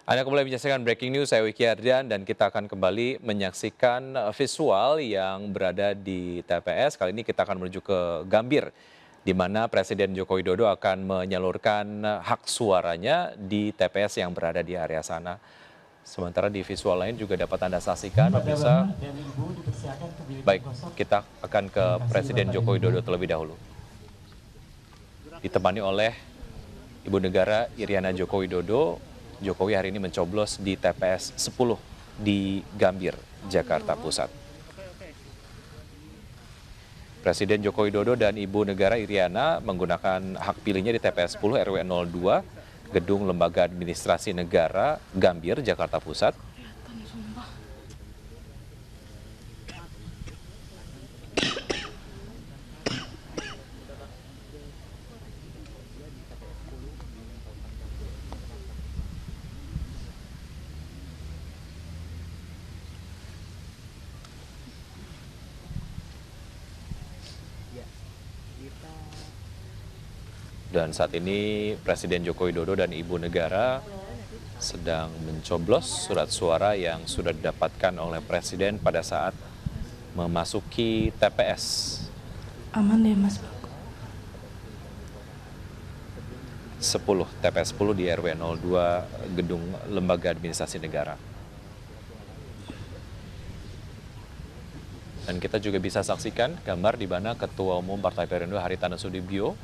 Anda kembali menyaksikan Breaking News, saya Wiki Ardian dan kita akan kembali menyaksikan visual yang berada di TPS. Kali ini kita akan menuju ke Gambir, di mana Presiden Joko Widodo akan menyalurkan hak suaranya di TPS yang berada di area sana. Sementara di visual lain juga dapat Anda saksikan, pemirsa. Baik, kita akan ke Presiden Joko Widodo terlebih dahulu. Ditemani oleh Ibu Negara Iriana Joko Widodo. Jokowi hari ini mencoblos di TPS 10 di Gambir, Jakarta Pusat. Presiden Joko Widodo dan Ibu Negara Iriana menggunakan hak pilihnya di TPS 10 RW 02, Gedung Lembaga Administrasi Negara, Gambir, Jakarta Pusat. Dan saat ini Presiden Joko Widodo dan Ibu Negara sedang mencoblos surat suara yang sudah didapatkan oleh Presiden pada saat memasuki TPS. Aman deh Mas. 10, TPS 10 di RW 02, Gedung Lembaga Administrasi Negara. Dan kita juga bisa saksikan gambar di mana Ketua Umum Partai Perindo Haritanu Sudibyo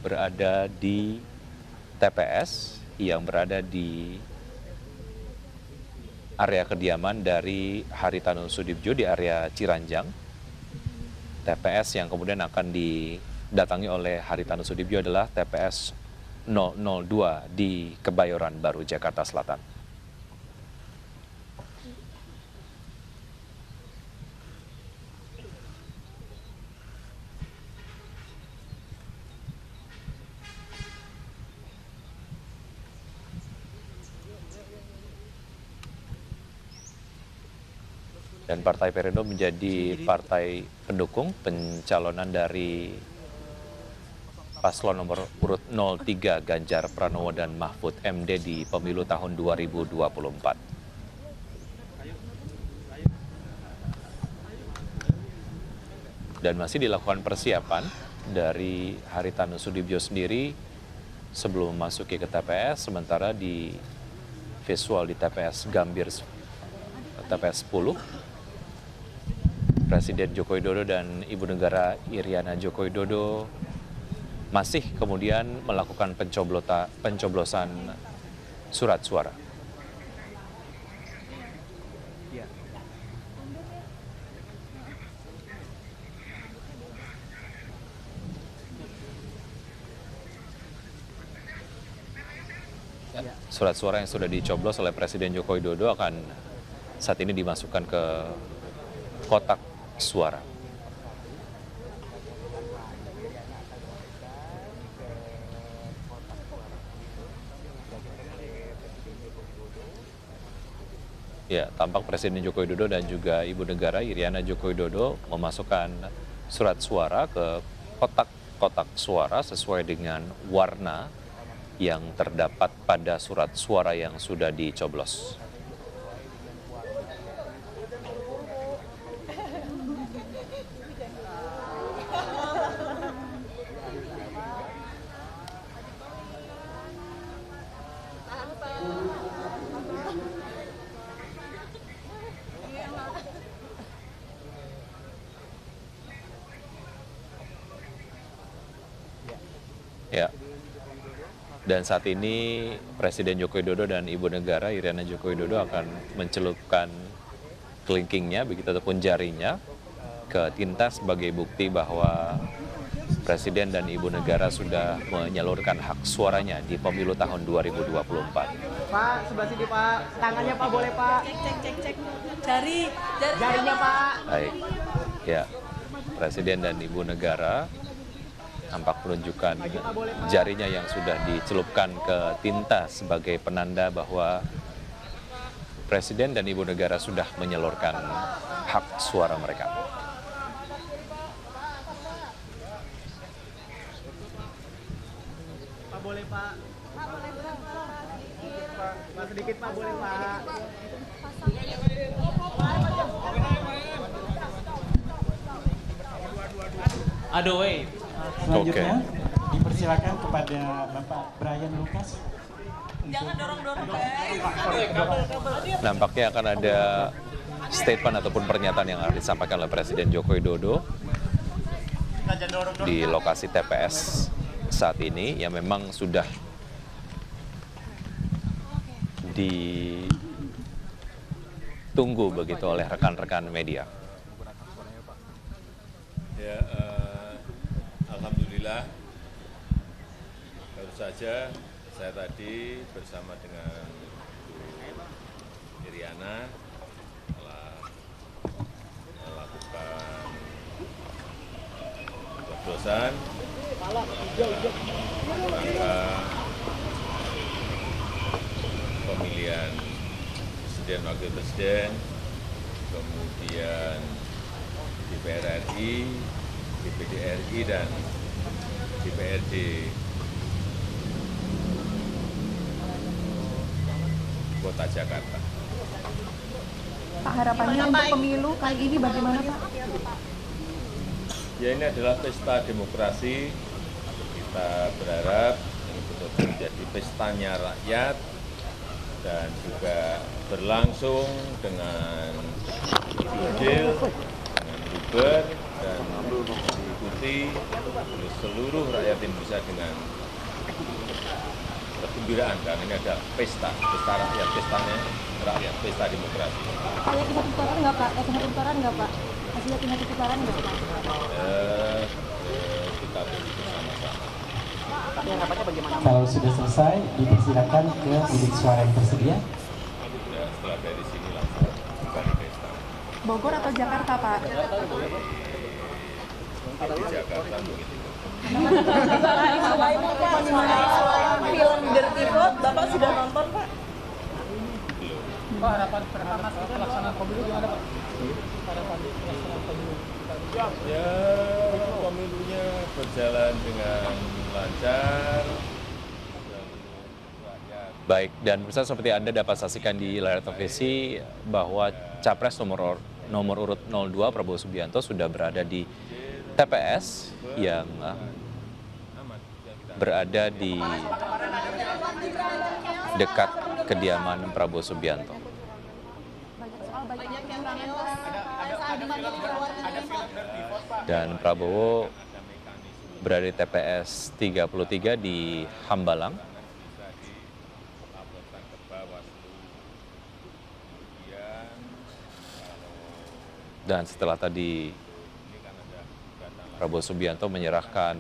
berada di TPS yang berada di area kediaman dari Haritanu Sudibyo di area Ciranjang. TPS yang kemudian akan didatangi oleh Haritanu Sudibyo adalah TPS 002 di Kebayoran Baru, Jakarta Selatan. Dan Partai Perindo menjadi partai pendukung pencalonan dari paslon nomor urut 03 Ganjar Pranowo dan Mahfud MD di pemilu tahun 2024. Dan masih dilakukan persiapan dari Haritanu Sudibyo sendiri sebelum memasuki ke TPS, sementara di visual di TPS Gambir, TPS 10, Presiden Joko Widodo dan Ibu Negara Iriana Joko Widodo masih kemudian melakukan pencoblosan surat suara. Surat suara yang sudah dicoblos oleh Presiden Joko Widodo akan saat ini dimasukkan ke kotak suara. Ya, tampak Presiden Joko Widodo dan juga Ibu Negara Iriana Joko Widodo memasukkan surat suara ke kotak-kotak suara sesuai dengan warna yang terdapat pada surat suara yang sudah dicoblos. Ya. Dan saat ini Presiden Joko Widodo dan Ibu Negara Iriana Joko Widodo akan mencelupkan kelingkingnya begitu ataupun jarinya ke tinta sebagai bukti bahwa Presiden dan Ibu Negara sudah menyalurkan hak suaranya di pemilu tahun 2024. Pak, sebelah sini Pak. Tangannya Pak, boleh Pak. Cek. Jarinya Pak. Baik. Ya. Presiden dan Ibu Negara tampak menunjukkan jarinya yang sudah dicelupkan ke tinta sebagai penanda bahwa Presiden dan Ibu Negara sudah menyalurkan hak suara mereka. Pak boleh Pak. Pak boleh Pak. Pak sedikit Pak, boleh Pak. Aduh, wait. Selanjutnya dipersilakan kepada Bapak Brian Lucas. Nampaknya akan ada statement ataupun pernyataan yang akan disampaikan oleh Presiden Joko Widodo di lokasi TPS saat ini yang memang sudah ditunggu begitu oleh rekan-rekan media. Ya, alhamdulillah baru saja saya tadi bersama dengan Bu Iriana telah melakukan coblosan rangka pemilihan presiden wakil presiden, kemudian DPR RI, DPD RI, dan DPRD Kota Jakarta. Pak, harapannya untuk pemilu kali ini bagaimana Pak? Ya, ini adalah pesta demokrasi. Kita berharap ini betul-betul menjadi pestanya rakyat dan juga berlangsung dengan adil, dengan luber, dan diikuti oleh seluruh rakyat Indonesia dengan kegembiraan, karena ini ada pesta rakyat, pestanya rakyat, pesta demokrasi. Yakin satu putaran nggak Pak? Yakin satu putaran nggak Pak? Masih yakin satu putaran nggak Pak? Kita tunggu bersama-sama. Tapi harapannya bagaimana? Kalau sudah selesai, dipersilakan ke bilik suara yang tersedia. Ya, setelah dari sini langsung kembali ke istana. Bogor atau Jakarta Pak? Di Jakarta begitu. Film Dirty Plot, Bapak sudah nonton, Pak? Pak, harapan pertama pelaksanaan pemilu gimana, Pak? Harapan pelaksanaan pemilu. Ya, pemilunya berjalan dengan lancar. Baik, dan pemirsa seperti Anda dapat saksikan di layar televisi bahwa Capres nomor urut 02 Prabowo Subianto sudah berada di TPS yang berada di dekat kediaman Prabowo Subianto. Dan Prabowo berada di TPS 33 di Hambalang. Dan setelah tadi Prabowo Subianto menyerahkan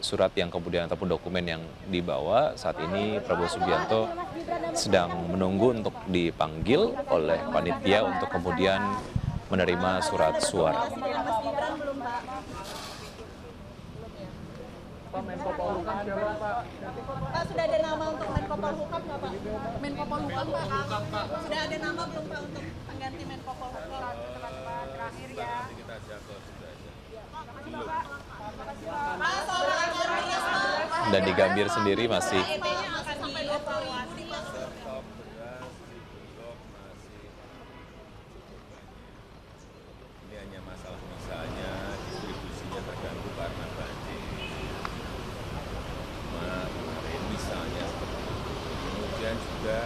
surat yang kemudian ataupun dokumen yang dibawa, saat ini Prabowo Subianto sedang menunggu untuk dipanggil oleh panitia untuk kemudian menerima surat suara. Pak, sudah ada nama untuk Menko Polhukam nggak, Pak? Menko Polhukam, Pak. Sudah ada nama belum, Pak, untuk pengganti Menko Polhukam? Terakhir ya. Kita jatuh sudah aja. Pak, soal Pak. Dan di Gambir sendiri masih EP-nya akan dievaluasi, Pak. Stok beras di Bulog masih ini hanya masalah misalnya distribusinya terganggu karena banjir. Kemarin misalnya seperti itu. Kemudian juga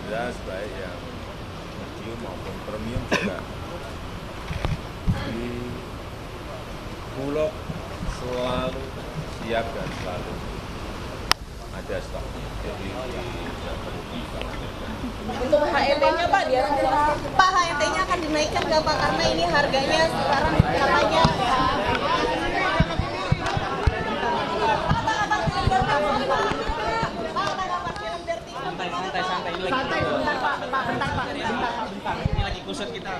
beras baik yang medium maupun premium juga di Bulog selalu siap dan selalu ada stoknya. Jadi tidak perlu dikhawatirkan. Untuk HET-nya, Pak, dia Pak, HET-nya akan dinaikkan nggak, Pak? Karena ini harganya sekarang katanya Santai ini lagi. Ini lagi kusut kita.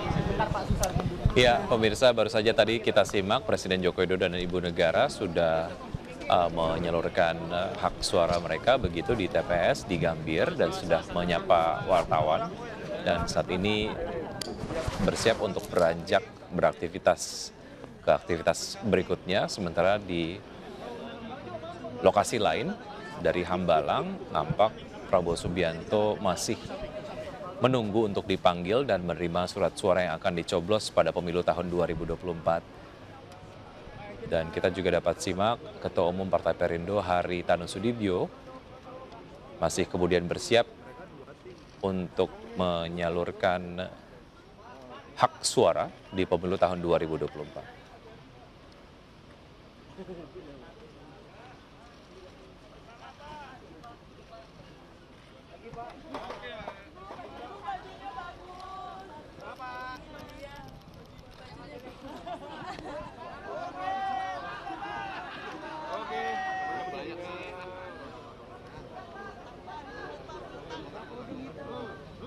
Ya, pemirsa, baru saja tadi kita simak Presiden Joko Widodo dan Ibu Negara sudah menyalurkan hak suara mereka begitu di TPS di Gambir dan sudah menyapa wartawan dan saat ini bersiap untuk beranjak beraktivitas ke aktivitas berikutnya, sementara di lokasi lain Dari Hambalang, nampak Prabowo Subianto masih menunggu untuk dipanggil dan menerima surat suara yang akan dicoblos pada pemilu tahun 2024. Dan kita juga dapat simak Ketua Umum Partai Perindo Haritanu Sudibyo masih kemudian bersiap untuk menyalurkan hak suara di pemilu tahun 2024.